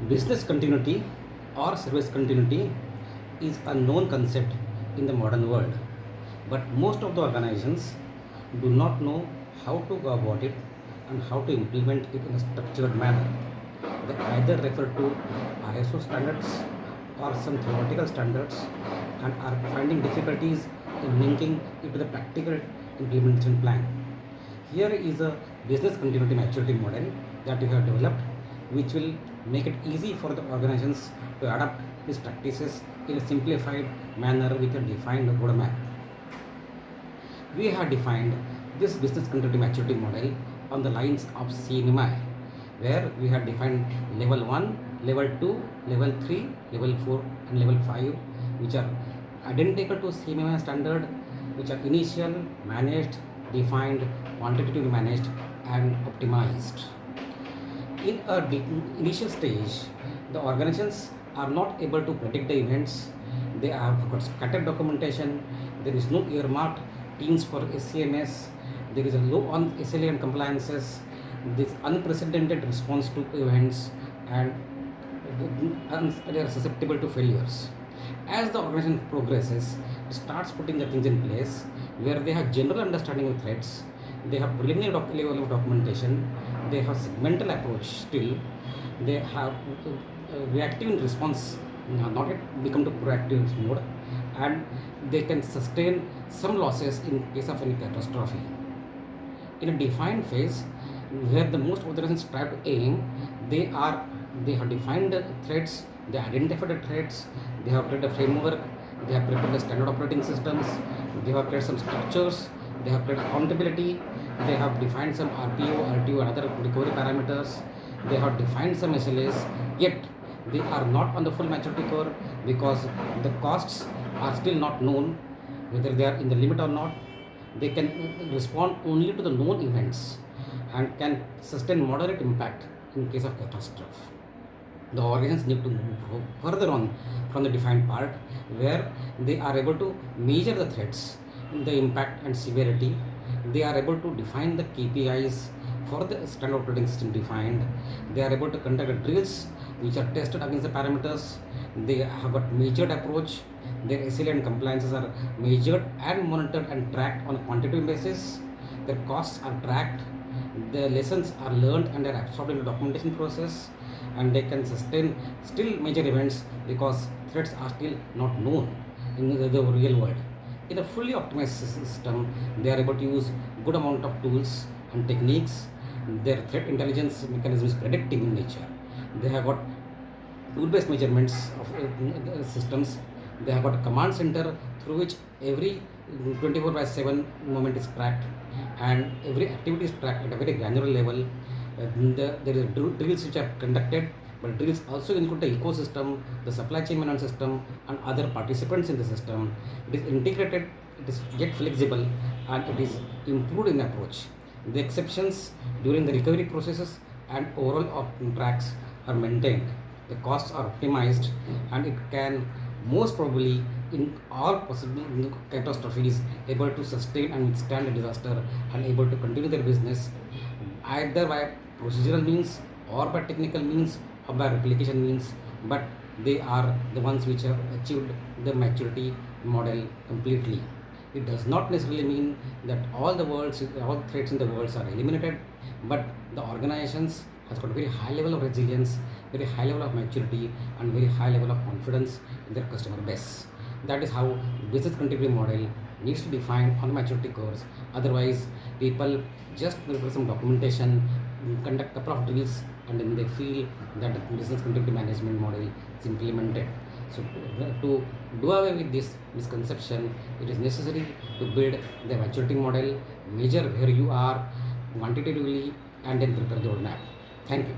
Business continuity or service continuity is a known concept in the modern world, but most of the organizations do not know how to go about it and how to implement it in a structured manner. They either refer to ISO standards or some theoretical standards and are finding difficulties in linking it to the practical implementation plan. Here is a business continuity maturity model that we have developed, which will make it easy for the organizations to adapt these practices in a simplified manner with a defined roadmap. We have defined this business continuity maturity model on the lines of CMMI, where we have defined level 1, level 2, level 3, level 4, and level 5, which are identical to CMMI standard, which are initial, managed, defined, quantitatively managed, and optimized. In a initial stage, the organizations are not able to predict the events. They have got scattered documentation. There is no earmarked teams for SCMS. There is a low on SLA and compliances. This unprecedented response to events, and they are susceptible to failures. As the organization progresses, it starts putting the things in place where they have general understanding of threats, they have preliminary level of documentation, they have segmental approach still, they have reactive in response, not yet become to proactive mode, and they can sustain some losses in case of any catastrophe. In a defined phase, where the most organizations try to aim, they are they have defined the threats, they identify the threats, they have created a framework, they have prepared the standard operating systems, they have created some structures, they have created accountability, they have defined some RPO, RTO, and other recovery parameters, they have defined some SLAs, yet they are not on the full maturity curve because the costs are still not known whether they are in the limit or not. They can respond only to the known events and can sustain moderate impact in case of catastrophe. The organizations need to move further on from the defined part where they are able to measure the threats, the impact and severity. They are able to define the KPIs for the standard operating system defined. They are able to conduct drills which are tested against the parameters. They have got measured approach. Their SLA and compliances are measured and monitored and tracked on a quantitative basis. Their costs are tracked. The lessons are learned and are absorbed in the documentation process, and they can sustain still major events because threats are still not known in the real world. In a fully optimized system, they are able to use good amount of tools and techniques. Their threat intelligence mechanism is predictive in nature. They have got tool-based measurements of systems. They have got a command center through which every 24 by 7 moment is tracked and every activity is tracked at a very granular level. There is drills which are conducted, but drills also include the ecosystem, the supply chain management system, and other participants in the system. It is integrated, it is yet flexible, and it is improved in approach. The exceptions during the recovery processes and overall tracks are maintained. The costs are optimized, and it can most probably in all possible catastrophes able to sustain and withstand a disaster and able to continue their business either by procedural means or by technical means or by replication means, but they are the ones which have achieved the maturity model completely. It does not necessarily mean that all threats in the world are eliminated, but the organizations has got very high level of resilience, very high level of maturity, and very high level of confidence in their customer base. That is how business continuity model needs to define on the maturity curves. Otherwise, people just prepare some documentation, conduct a couple of drills, and then they feel that the business continuity management model is implemented. So to do away with this misconception, it is necessary to build the maturity model, measure where you are quantitatively, and then prepare the roadmap. Thank you.